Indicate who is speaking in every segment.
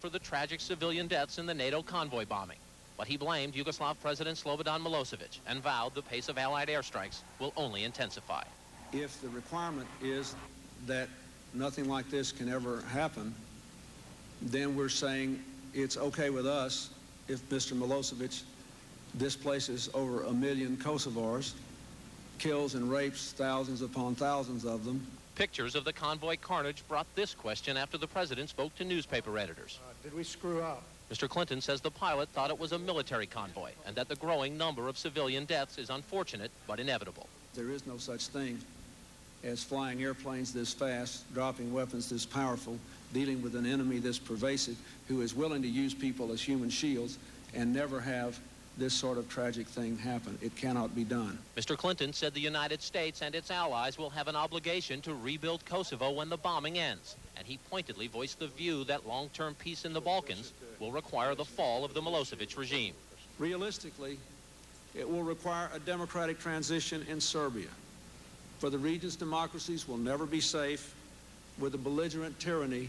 Speaker 1: for the tragic civilian deaths in the NATO convoy bombing. But he blamed Yugoslav President Slobodan Milosevic and vowed the pace of Allied airstrikes will only intensify.
Speaker 2: If the requirement is that nothing like this can ever happen, then we're saying it's okay with us if Mr. Milosevic displaces over 1 million Kosovars, kills and rapes thousands upon thousands of them.
Speaker 1: Pictures of the convoy carnage brought this question after the president spoke to newspaper editors.
Speaker 3: Did we screw up?
Speaker 1: Mr. Clinton says the pilot thought it was a military convoy and that the growing number of civilian deaths is unfortunate but inevitable.
Speaker 2: There is no such thing as flying airplanes this fast, dropping weapons this powerful, dealing with an enemy this pervasive, who is willing to use people as human shields and never have this sort of tragic thing happen. It cannot be done.
Speaker 1: Mr. Clinton said the United States and its allies will have an obligation to rebuild Kosovo when the bombing ends, and he pointedly voiced the view that long-term peace in the Balkans will require the fall of the Milosevic regime.
Speaker 2: Realistically, it will require a democratic transition in Serbia, for the region's democracies will never be safe with a belligerent tyranny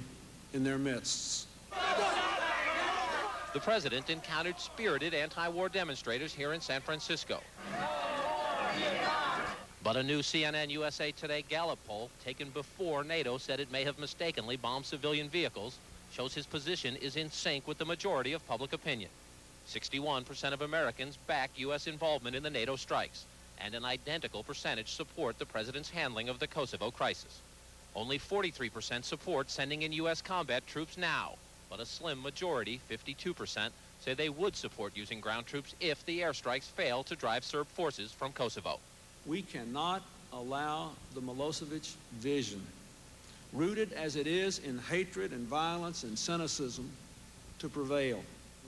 Speaker 2: in their midst.
Speaker 1: The president encountered spirited anti-war demonstrators here in San Francisco. But a new CNN USA Today Gallup poll taken before NATO said it may have mistakenly bombed civilian vehicles shows his position is in sync with the majority of public opinion. 61% of Americans back U.S. involvement in the NATO strikes, and an identical percentage support the president's handling of the Kosovo crisis. Only 43% support sending in U.S. combat troops now, but a slim majority, 52%, say they would support using ground troops if the airstrikes fail to drive Serb forces from Kosovo.
Speaker 2: We cannot allow the Milosevic vision, rooted as it is in hatred and violence and cynicism, to prevail.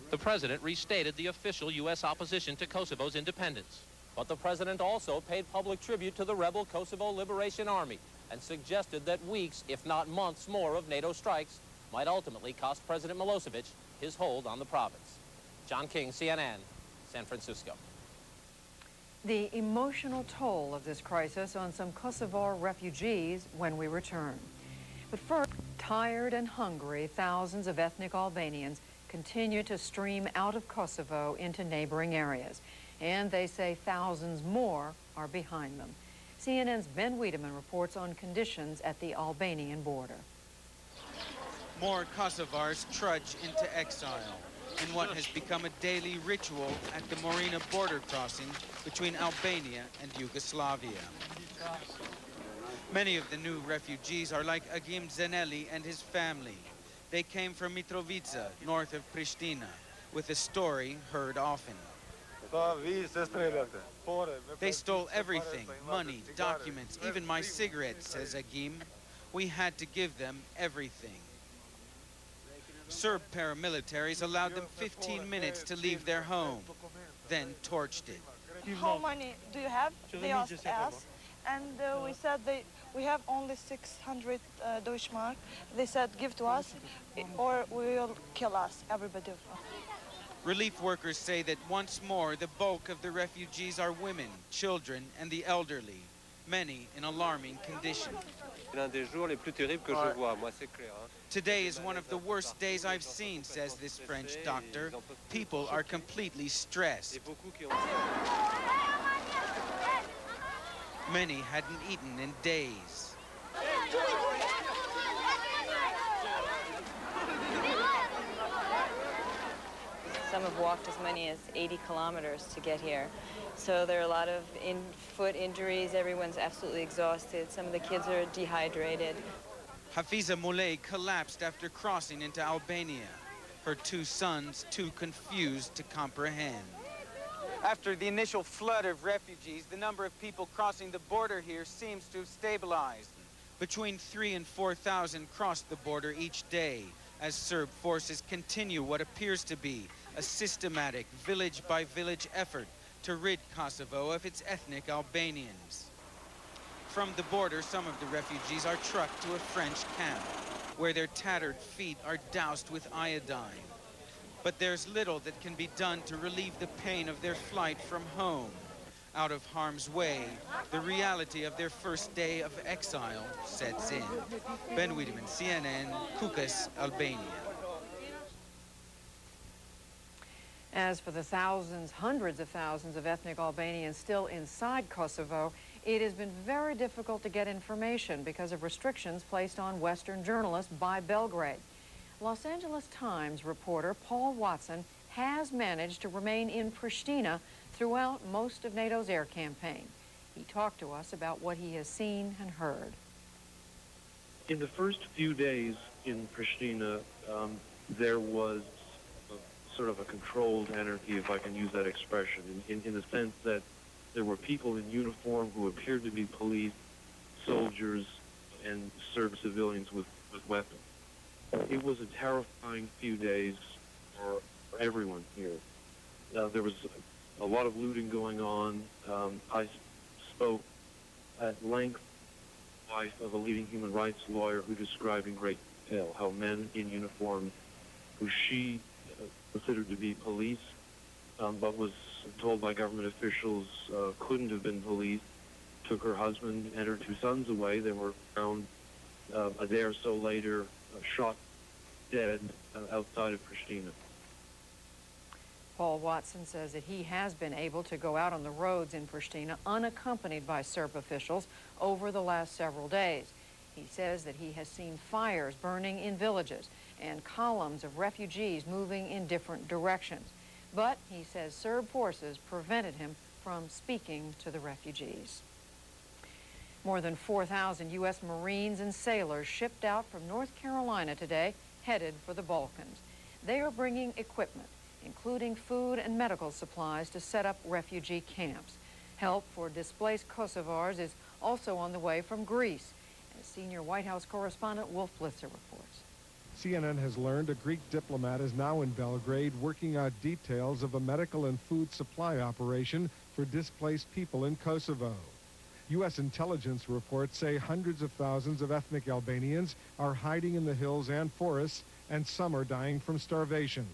Speaker 1: The president restated the official U.S. opposition to Kosovo's independence. But the president also paid public tribute to the rebel Kosovo Liberation Army and suggested that weeks, if not months more of NATO strikes might ultimately cost President Milosevic his hold on the province. John King, CNN, San Francisco.
Speaker 4: The emotional toll of this crisis on some Kosovar refugees when we return. But first, tired and hungry, thousands of ethnic Albanians continue to stream out of Kosovo into neighboring areas. And they say thousands more are behind them. CNN's Ben Wiedemann reports on conditions at the Albanian border.
Speaker 5: More Kosovars trudge into exile in what has become a daily ritual at the Morina border crossing between Albania and Yugoslavia. Many of the new refugees are like Agim Zeneli and his family. They came from Mitrovica, north of Pristina, with a story heard often. They stole everything, money, documents, even my cigarettes, says Agim. We had to give them everything. Serb paramilitaries allowed them 15 minutes to leave their home, then torched it.
Speaker 6: How many do you have? They asked us, and we said we have only 600 Deutschmark. They said give to us or we will kill us, everybody.
Speaker 5: Relief workers say that once more the bulk of the refugees are women, children, and the elderly, many in alarming condition. Today is one of the worst days I've seen, says this French doctor. People are completely stressed. Many hadn't eaten in days.
Speaker 7: Some have walked as many as 80 kilometers to get here. So there are a lot of foot injuries. Everyone's absolutely exhausted. Some of the kids are dehydrated.
Speaker 5: Hafiza Moulay collapsed after crossing into Albania. Her two sons too confused to comprehend. After the initial flood of refugees, the number of people crossing the border here seems to have stabilized. Between 3,000 and 4,000 cross the border each day as Serb forces continue what appears to be a systematic village-by-village effort to rid Kosovo of its ethnic Albanians. From the border, some of the refugees are trucked to a French camp, where their tattered feet are doused with iodine. But there's little that can be done to relieve the pain of their flight from home. Out of harm's way, the reality of their first day of exile sets in. Ben Wiedemann, CNN, Kukas, Albania.
Speaker 4: As for the thousands, hundreds of thousands of ethnic Albanians still inside Kosovo, it has been very difficult to get information because of restrictions placed on Western journalists by Belgrade. Los Angeles Times reporter Paul Watson has managed to remain in Pristina throughout most of NATO's air campaign. He talked to us about what he has seen and heard.
Speaker 3: In the first few days in Pristina, there was sort of a controlled anarchy, if I can use that expression, in the sense that there were people in uniform who appeared to be police, soldiers, and Serb civilians with weapons. It was a terrifying few days for everyone here. There was a lot of looting going on. I spoke at length with the wife of a leading human rights lawyer who described in great detail how men in uniform, who she considered to be police, but was told by government officials couldn't have been police, took her husband and her 2 sons away. They were found a day or so later, shot dead outside of Pristina.
Speaker 4: Paul Watson says that he has been able to go out on the roads in Pristina unaccompanied by Serb officials over the last several days. He says that he has seen fires burning in villages and columns of refugees moving in different directions. But he says Serb forces prevented him from speaking to the refugees. More than 4,000 U.S. Marines and sailors shipped out from North Carolina today, headed for the Balkans. They are bringing equipment, including food and medical supplies, to set up refugee camps. Help for displaced Kosovars is also on the way from Greece, as senior White House correspondent Wolf Blitzer reports.
Speaker 8: CNN has learned a Greek diplomat is now in Belgrade working out details of a medical and food supply operation for displaced people in Kosovo. U.S. intelligence reports say hundreds of thousands of ethnic Albanians are hiding in the hills and forests, and some are dying from starvation.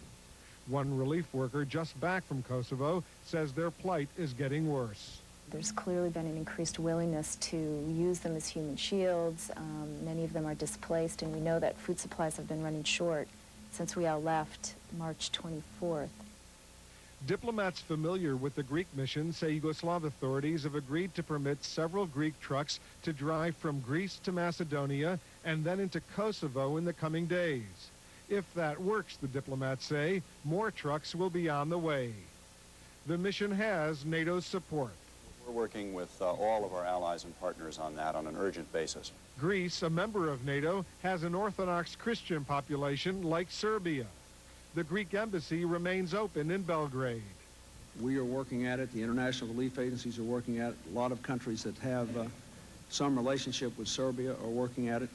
Speaker 8: One relief worker just back from Kosovo says their plight is getting worse.
Speaker 9: There's clearly been an increased willingness to use them as human shields. Many of them are displaced, and we know that food supplies have been running short since we all left March 24th.
Speaker 8: Diplomats familiar with the Greek mission say Yugoslav authorities have agreed to permit several Greek trucks to drive from Greece to Macedonia and then into Kosovo in the coming days. If that works, the diplomats say, more trucks will be on the way. The mission has NATO's support.
Speaker 10: We're working with all of our allies and partners on that on an urgent basis.
Speaker 8: Greece, a member of NATO, has an Orthodox Christian population like Serbia. The Greek embassy remains open in Belgrade.
Speaker 2: We are working at it. The international relief agencies are working at it. A lot of countries that have some relationship with Serbia are working at it.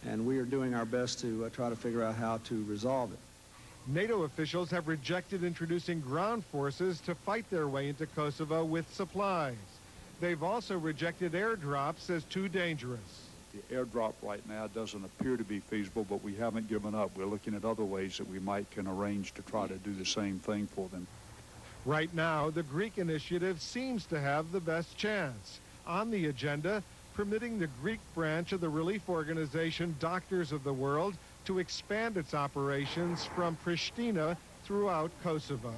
Speaker 2: And we are doing our best to try to figure out how to resolve it.
Speaker 8: NATO officials have rejected introducing ground forces to fight their way into Kosovo with supplies. They've also rejected airdrops as too dangerous.
Speaker 11: The airdrop right now doesn't appear to be feasible, but we haven't given up. We're looking at other ways that we can arrange to try to do the same thing for them.
Speaker 8: Right now, the Greek initiative seems to have the best chance. On the agenda, permitting the Greek branch of the relief organization Doctors of the World to expand its operations from Pristina throughout Kosovo.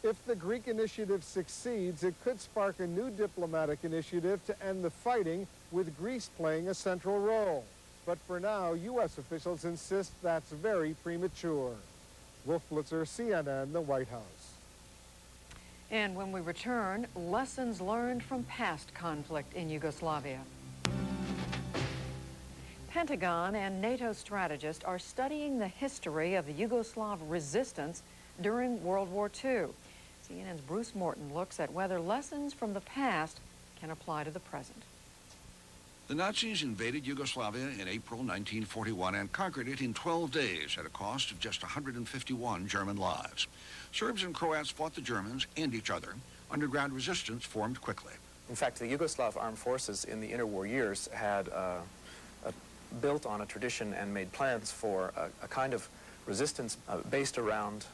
Speaker 8: If the Greek initiative succeeds, it could spark a new diplomatic initiative to end the fighting, with Greece playing a central role. But for now, U.S. officials insist that's very premature. Wolf Blitzer, CNN, the White House.
Speaker 4: And when we return, lessons learned from past conflict in Yugoslavia. Pentagon and NATO strategists are studying the history of the Yugoslav resistance during World War II. CNN's Bruce Morton looks at whether lessons from the past can apply to the present.
Speaker 12: The Nazis invaded Yugoslavia in April 1941 and conquered it in 12 days at a cost of just 151 German lives. Serbs and Croats fought the Germans and each other. Underground resistance formed quickly.
Speaker 13: In fact, the Yugoslav armed forces in the interwar years had built on a tradition and made plans for a kind of resistance based around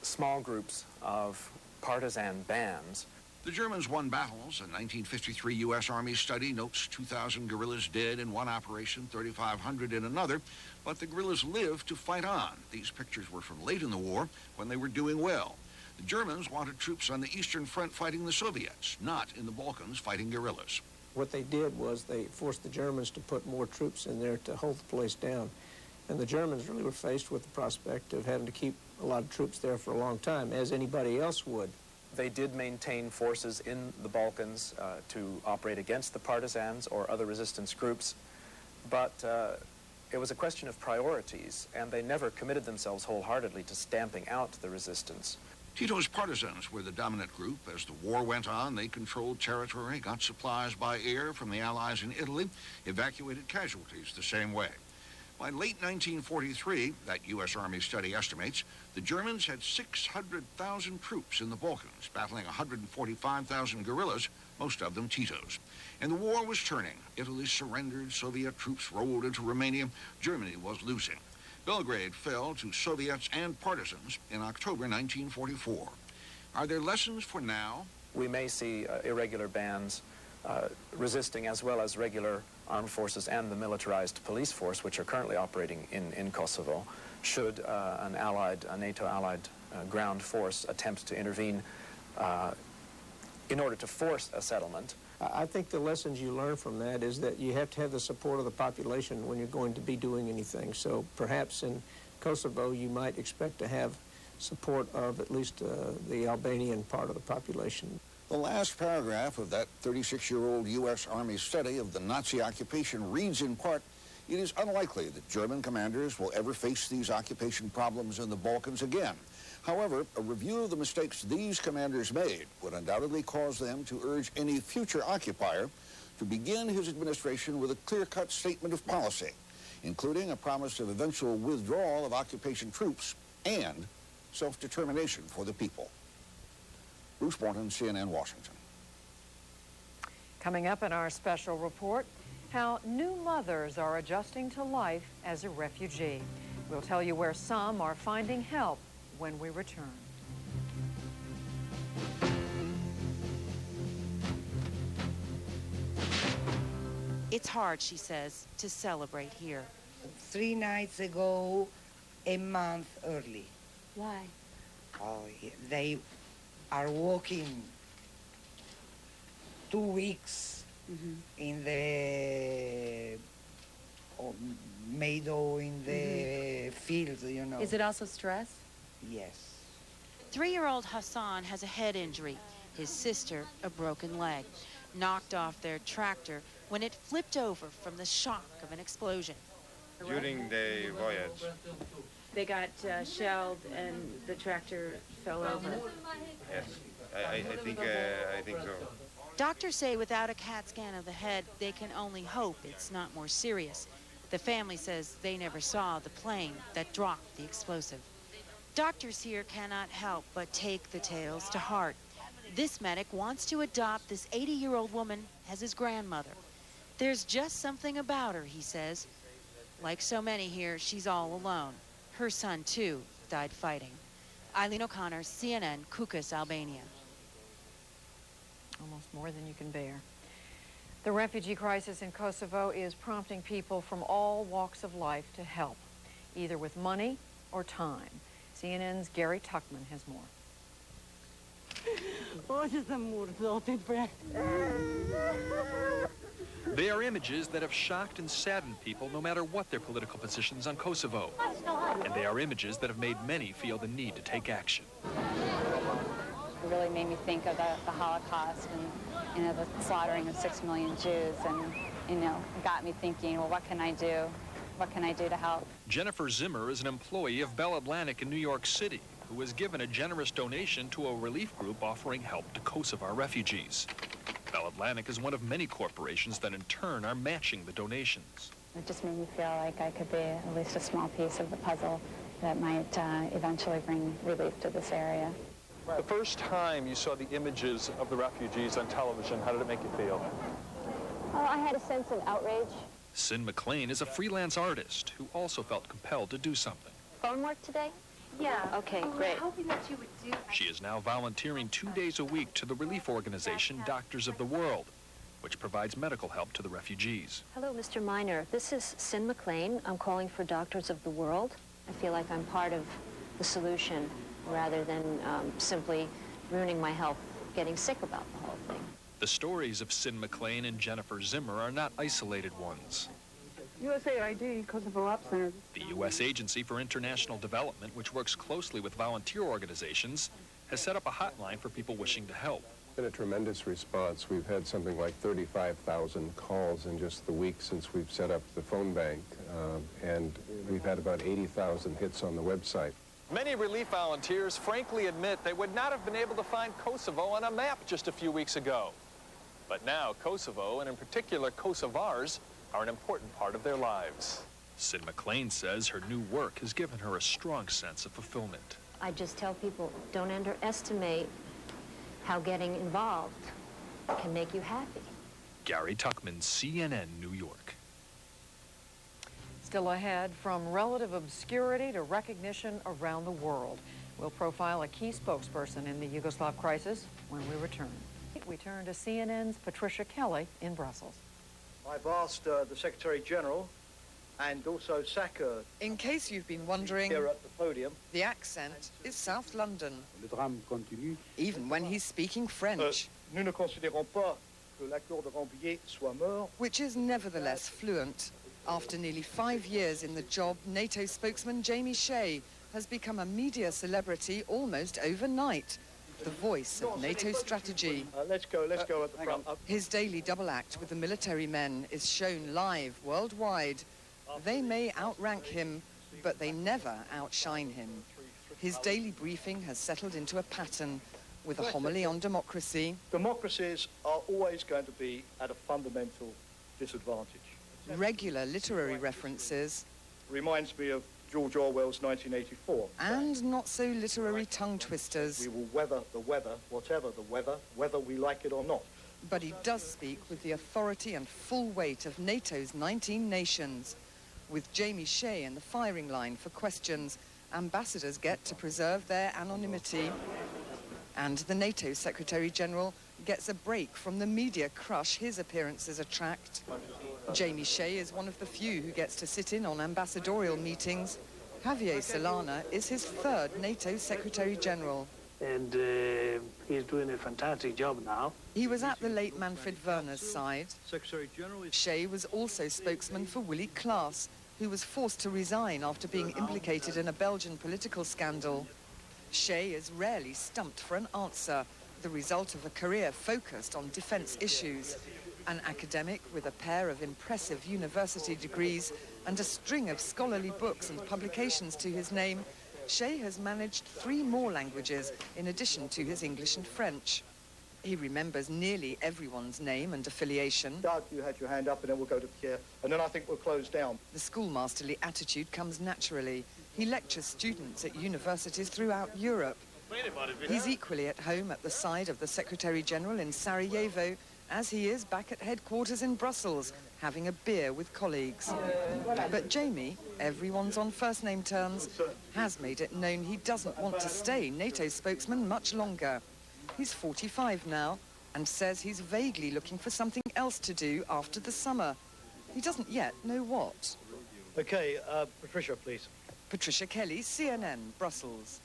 Speaker 13: small groups of partisan bands.
Speaker 12: The Germans won battles. A 1953 U.S. Army study notes 2,000 guerrillas dead in one operation, 3,500 in another, but the guerrillas lived to fight on. These pictures were from late in the war when they were doing well. The Germans wanted troops on the Eastern Front fighting the Soviets, not in the Balkans fighting guerrillas.
Speaker 14: What they did was they forced the Germans to put more troops in there to hold the place down. And the Germans really were faced with the prospect of having to keep a lot of troops there for a long time, as anybody else would.
Speaker 13: They did maintain forces in the Balkans to operate against the partisans or other resistance groups, but it was a question of priorities, and they never committed themselves wholeheartedly to stamping out the resistance.
Speaker 12: Tito's partisans were the dominant group. As the war went on, they controlled territory, got supplies by air from the Allies in Italy, evacuated casualties the same way. By late 1943, that U.S. Army study estimates, the Germans had 600,000 troops in the Balkans, battling 145,000 guerrillas, most of them Tito's. And the war was turning. Italy surrendered, Soviet troops rolled into Romania, Germany was losing. Belgrade fell to Soviets and partisans in October 1944. Are there lessons for now?
Speaker 13: We may see irregular bands resisting, as well as regular armed forces and the militarized police force, which are currently operating in Kosovo, should a NATO allied ground force attempt to intervene in order to force a settlement.
Speaker 14: I think the lessons you learn from that is that you have to have the support of the population when you're going to be doing anything. So perhaps in Kosovo you might expect to have support of at least the Albanian part of the population.
Speaker 12: The last paragraph of that 36-year-old U.S. Army study of the Nazi occupation reads in part, "It is unlikely that German commanders will ever face these occupation problems in the Balkans again. However, a review of the mistakes these commanders made would undoubtedly cause them to urge any future occupier to begin his administration with a clear-cut statement of policy, including a promise of eventual withdrawal of occupation troops and self-determination for the people." Bruce Morton, CNN, Washington.
Speaker 4: Coming up in our special report, how new mothers are adjusting to life as a refugee. We'll tell you where some are finding help when we return.
Speaker 15: It's hard, she says, to celebrate here.
Speaker 16: 3 nights ago, a month early.
Speaker 15: Why?
Speaker 16: Oh, they are walking 2 weeks in the meadow, in the fields, you know.
Speaker 15: Is it also stress?
Speaker 16: Yes.
Speaker 15: 3-year-old Hassan has a head injury. His sister, a broken leg. Knocked off their tractor when it flipped over from the shock of an explosion.
Speaker 17: During the voyage.
Speaker 15: They got shelled and the tractor fell over.
Speaker 17: Yes, I think so.
Speaker 15: Doctors say without a CAT scan of the head, they can only hope it's not more serious. The family says they never saw the plane that dropped the explosive. Doctors here cannot help but take the tales to heart. This medic wants to adopt this 80-year-old woman as his grandmother. There's just something about her, he says. Like so many here, she's all alone. Her son, too, died fighting. Eileen O'Connor, CNN, Kukës, Albania.
Speaker 4: Almost more than you can bear. The refugee crisis in Kosovo is prompting people from all walks of life to help, either with money or time. CNN's Gary Tuckman has more.
Speaker 18: They are images that have shocked and saddened people no matter what their political positions on Kosovo. And they are images that have made many feel the need to take action.
Speaker 9: It really made me think of the Holocaust and, the slaughtering of 6 million Jews, and, it got me thinking, well, what can I do? What can I do to help?
Speaker 18: Jennifer Zimmer is an employee of Bell Atlantic in New York City who has given a generous donation to a relief group offering help to Kosovar refugees. Bell Atlantic is one of many corporations that in turn are matching the donations.
Speaker 9: It just made me feel like I could be at least a small piece of the puzzle that might eventually bring relief to this area.
Speaker 19: The first time you saw the images of the refugees on television, how did it make you feel?
Speaker 20: Oh, I had a sense of outrage.
Speaker 18: Sin McLean is a freelance artist who also felt compelled to do something.
Speaker 20: Phone work today? Yeah. Okay, great.
Speaker 21: Hoping that you would do.
Speaker 18: She is now volunteering 2 days a week to the relief organization Doctors of the World, which provides medical help to the refugees.
Speaker 20: Hello, Mr. Miner. This is Sin McLean. I'm calling for Doctors of the World. I feel like I'm part of the solution rather than simply ruining my health, getting sick about the whole thing.
Speaker 18: The stories of Sin McLean and Jennifer Zimmer are not isolated ones.
Speaker 22: USAID, Kosovo Op Center.
Speaker 18: The U.S. Agency for International Development, which works closely with volunteer organizations, has set up a hotline for people wishing to help.
Speaker 23: It's been a tremendous response. We've had something like 35,000 calls in just the week since we've set up the phone bank, and we've had about 80,000 hits on the website.
Speaker 19: Many relief volunteers frankly admit they would not have been able to find Kosovo on a map just a few weeks ago. But now Kosovo, and in particular Kosovars, are an important part of their lives.
Speaker 18: Sin McLean says her new work has given her a strong sense of fulfillment.
Speaker 20: I just tell people, don't underestimate how getting involved can make you happy.
Speaker 18: Gary Tuckman, CNN, New York.
Speaker 4: Still ahead, from relative obscurity to recognition around the world. We'll profile a key spokesperson in the Yugoslav crisis when we return. We turn to CNN's Patricia Kelly in Brussels.
Speaker 24: I've asked the Secretary General and also Saka.
Speaker 25: In case you've been wondering,
Speaker 24: here at the podium,
Speaker 25: the accent is South London, even when he's speaking French,
Speaker 24: nous ne considérons pas que l'accord de Rambouillet soit mort.
Speaker 25: Which is nevertheless fluent. After nearly 5 years in the job, NATO spokesman Jamie Shea has become a media celebrity almost overnight. The voice of NATO strategy.
Speaker 24: Let's go at the front.
Speaker 25: His daily double act with the military men is shown live worldwide. They may outrank him, but they never outshine him. His daily briefing has settled into a pattern with a homily on democracy.
Speaker 24: Democracies are always going to be at a fundamental disadvantage.
Speaker 25: Regular literary references.
Speaker 24: Reminds me of George Orwell's 1984.
Speaker 25: And not so literary tongue twisters.
Speaker 24: We will weather the weather, whatever the weather, whether we like it or not.
Speaker 25: But he does speak with the authority and full weight of NATO's 19 nations. With Jamie Shea in the firing line for questions, ambassadors get to preserve their anonymity. And the NATO Secretary-General gets a break from the media crush his appearances attract. Jamie Shea is one of the few who gets to sit in on ambassadorial meetings. Javier Solana is his third NATO Secretary-General.
Speaker 26: And he's doing a fantastic job now.
Speaker 25: He was at the late Manfred Wörner's side. Shea was also spokesman for Willy Klaas, who was forced to resign after being implicated in a Belgian political scandal. Shea is rarely stumped for an answer, the result of a career focused on defense issues. An academic with a pair of impressive university degrees and a string of scholarly books and publications to his name, Shea has managed 3 more languages in addition to his English and French. He remembers nearly everyone's name and affiliation.
Speaker 24: Doug, you had your hand up, and then we'll go to Pierre, and then I think we'll close down.
Speaker 25: The schoolmasterly attitude comes naturally. He lectures students at universities throughout Europe. He's equally at home at the side of the Secretary-General in Sarajevo as he is back at headquarters in Brussels, having a beer with colleagues. But Jamie, everyone's on first-name terms, has made it known he doesn't want to stay NATO spokesman much longer. He's 45 now and says he's vaguely looking for something else to do after the summer. He doesn't yet know what.
Speaker 24: Okay, Patricia, please.
Speaker 25: Patricia Kelly, CNN, Brussels.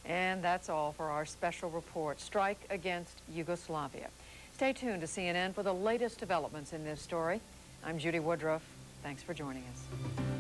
Speaker 4: And that's all for our special report, Strike Against Yugoslavia. Stay tuned to CNN for the latest developments in this story. I'm Judy Woodruff. Thanks for joining us.